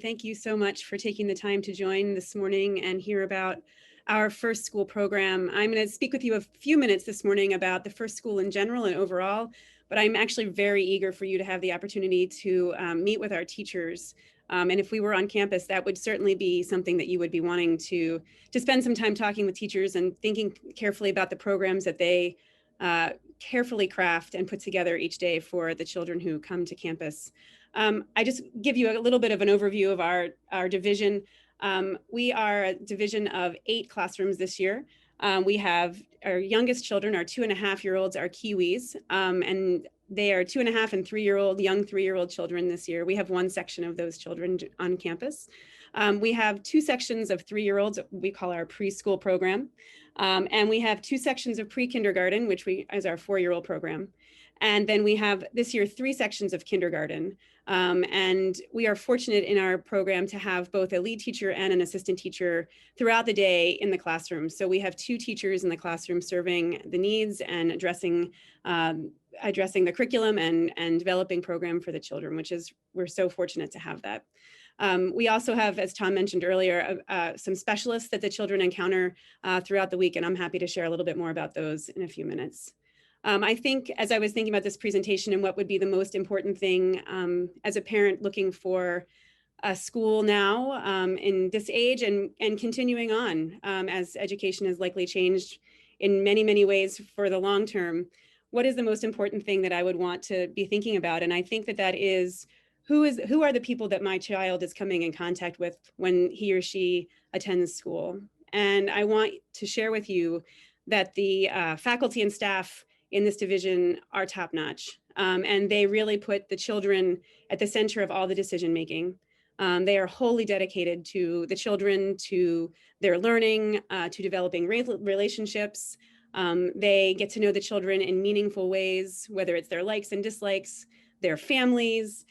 Thank you so much for taking the time to join this morning and hear about our First School program. I'm going to speak with you a few minutes this morning about the First School in general and overall, but I'm actually very eager for you to have the opportunity to meet with our teachers. And if we were on campus, that would certainly be something that you would be wanting to spend some time talking with teachers and thinking carefully about the programs that they carefully craft and put together each day for the children who come to campus. I just give you a little bit of an overview of our division. We are a division of 8 classrooms this year. We have our youngest children, our 2.5-year-olds, are Kiwis, and they are 2.5 and 3-year-old, young 3-year-old children this year. We have one section of those children on campus. We have 2 sections of 3-year-olds, we call our preschool program. And we have 2 sections of pre-kindergarten, which is our 4-year-old program. And then we have this year 3 sections of kindergarten. And we are fortunate in our program to have both a lead teacher and an assistant teacher throughout the day in the classroom. So we have 2 teachers in the classroom serving the needs and addressing the curriculum and developing program for the children, we're so fortunate to have that. We also have, as Tom mentioned earlier, some specialists that the children encounter throughout the week, and I'm happy to share a little bit more about those in a few minutes. I think as I was thinking about this presentation and what would be the most important thing as a parent looking for a school now in this age and continuing on as education has likely changed in many, many ways for the long term, what is the most important thing that I would want to be thinking about? And I think that is who are the people that my child is coming in contact with when he or she attends school. And I want to share with you that the faculty and staff in this division are top-notch. And they really put the children at the center of all the decision-making. They are wholly dedicated to the children, to their learning, to developing relationships. They get to know the children in meaningful ways, whether it's their likes and dislikes, their families,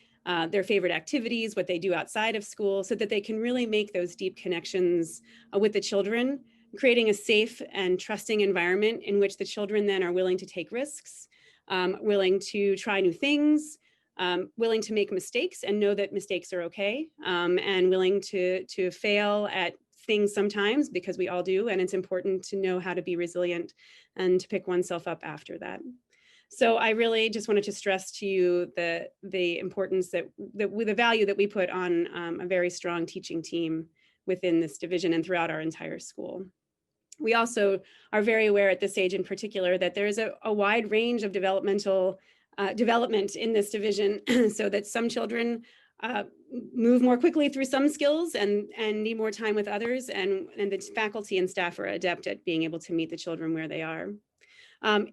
their favorite activities, what they do outside of school, so that they can really make those deep connections with the children, creating a safe and trusting environment in which the children then are willing to take risks, willing to try new things, willing to make mistakes and know that mistakes are okay, and willing to fail at things sometimes, because we all do, and it's important to know how to be resilient and to pick oneself up after that. So I really just wanted to stress to you the importance the value that we put on a very strong teaching team within this division and throughout our entire school. We also are very aware at this age in particular that there is a wide range of developmental development in this division, so that some children move more quickly through some skills and need more time with others, and the faculty and staff are adept at being able to meet the children where they are.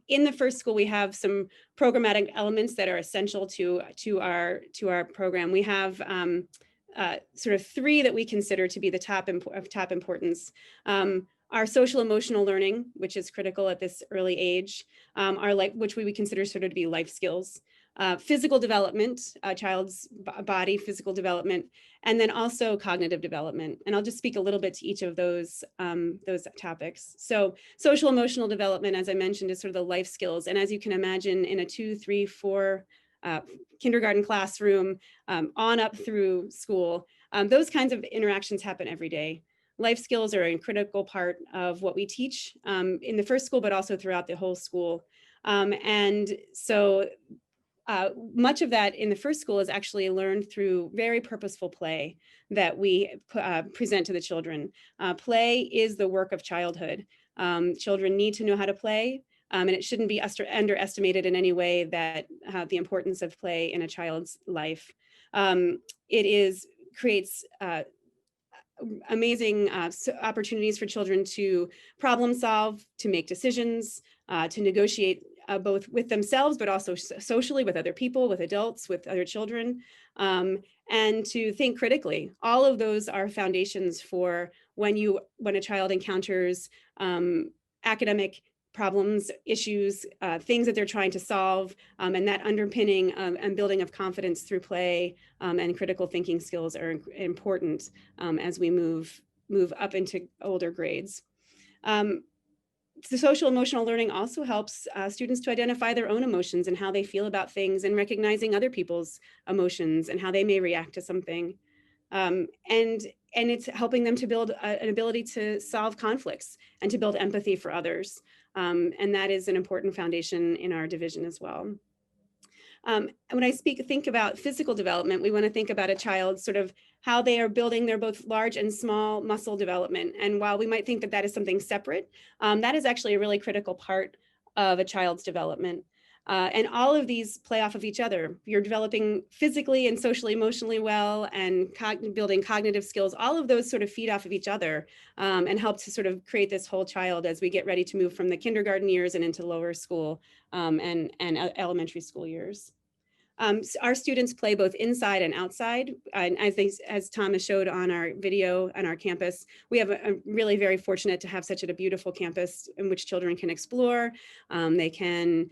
In the First School, we have some programmatic elements that are essential to our program. We have sort of 3 that we consider to be the top importance. Our social emotional learning, which is critical at this early age, which we would consider sort of to be life skills. Physical development, a child's body, physical development, and then also cognitive development. And I'll just speak a little bit to each of those topics. So social emotional development, as I mentioned, is sort of the life skills. And as you can imagine, in a 2, 3, 4 kindergarten classroom on up through school, those kinds of interactions happen every day. Life skills are a critical part of what we teach in the First School, but also throughout the whole school. And so much of that in the First School is actually learned through very purposeful play that we present to the children. Play is the work of childhood. Children need to know how to play, and it shouldn't be underestimated in any way that the importance of play in a child's life. It creates amazing opportunities for children to problem solve, to make decisions, to negotiate both with themselves, but also socially with other people, with adults, with other children, and to think critically. All of those are foundations for when a child encounters academic problems, issues, things that they're trying to solve, and that underpinning and building of confidence through play and critical thinking skills are important as we move up into older grades. The social emotional learning also helps students to identify their own emotions and how they feel about things, and recognizing other people's emotions and how they may react to something. And it's helping them to build an ability to solve conflicts and to build empathy for others. And that is an important foundation in our division as well. When I think about physical development, we want to think about a child sort of how they are building their both large and small muscle development. And while we might think that that is something separate, that is actually a really critical part of a child's development. And all of these play off of each other. You're developing physically and socially, emotionally well, and building cognitive skills. All of those sort of feed off of each other and help to sort of create this whole child as we get ready to move from the kindergarten years and into lower school and elementary school years. Our students play both inside and outside. And I think, as Thomas showed on our video on our campus, we have a really very fortunate to have such a beautiful campus in which children can explore. They can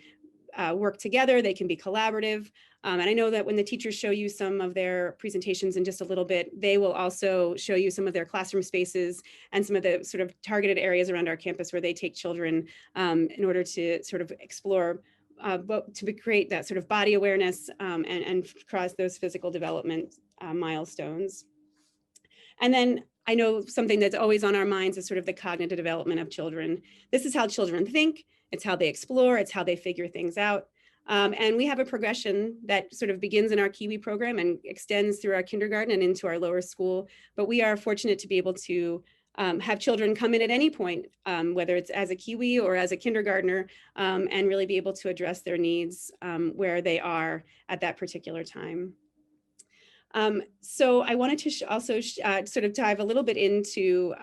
work together, they can be collaborative. And I know that when the teachers show you some of their presentations in just a little bit, they will also show you some of their classroom spaces and some of the sort of targeted areas around our campus where they take children in order to sort of explore but to create that sort of body awareness and cross those physical development milestones. And then I know something that's always on our minds is sort of the cognitive development of children. This is how children think, it's how they explore, it's how they figure things out. And we have a progression that sort of begins in our Kiwi program and extends through our kindergarten and into our lower school. But we are fortunate to be able to have children come in at any point, whether it's as a Kiwi or as a kindergartner, and really be able to address their needs where they are at that particular time. So I wanted to also sort of dive a little bit into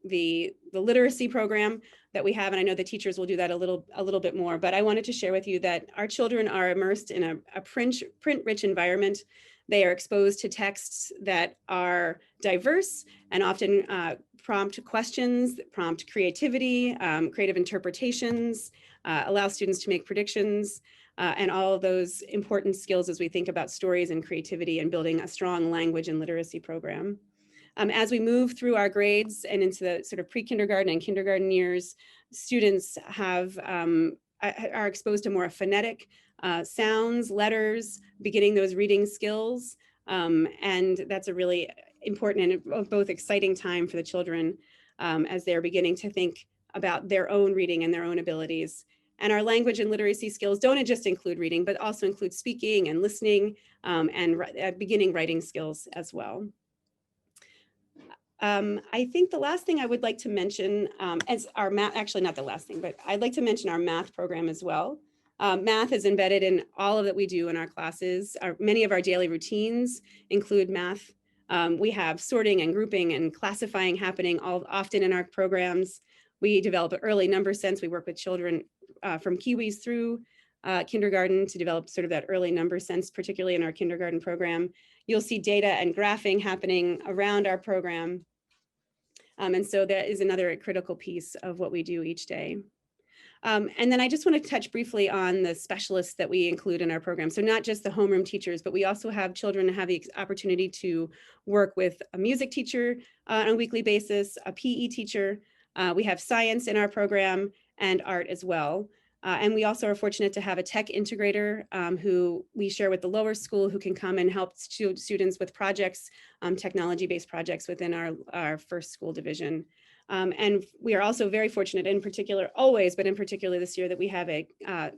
the literacy program that we have, and I know the teachers will do that a little bit more, but I wanted to share with you that our children are immersed in a print-rich environment. They are exposed to texts that are diverse and often prompt questions, prompt creativity, creative interpretations, allow students to make predictions, and all of those important skills as we think about stories and creativity and building a strong language and literacy program. As we move through our grades and into the sort of pre-kindergarten and kindergarten years, students are exposed to more phonetic sounds, letters, beginning those reading skills. And that's a really important and both exciting time for the children as they're beginning to think about their own reading and their own abilities. And our language and literacy skills don't just include reading, but also include speaking and listening and beginning writing skills as well. I think the last thing I would like to mention is our math, actually not the last thing, but I'd like to mention our math program as well. Math is embedded in all of that we do in our classes. Many of our daily routines include math. We have sorting and grouping and classifying happening often in our programs. We develop an early number sense. We work with children from Kiwis through kindergarten to develop sort of that early number sense, particularly in our kindergarten program. You'll see data and graphing happening around our program. And so that is another critical piece of what we do each day. And then I just want to touch briefly on the specialists that we include in our program. So not just the homeroom teachers, but we also have children who have the opportunity to work with a music teacher on a weekly basis, a PE teacher. We have science in our program and art as well. And we also are fortunate to have a tech integrator who we share with the lower school who can come and help students with projects, technology-based projects within our first school division. And we are also very fortunate in particular, always, but in particular this year, that we have a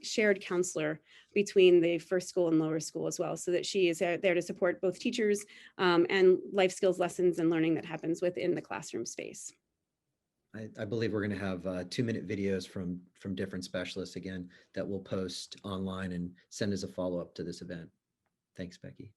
shared counselor between the first school and lower school as well, so that she is there to support both teachers and life skills lessons and learning that happens within the classroom space. I believe we're going to have 2-minute videos from different specialists again that we'll post online and send as a follow-up to this event. Thanks, Becky.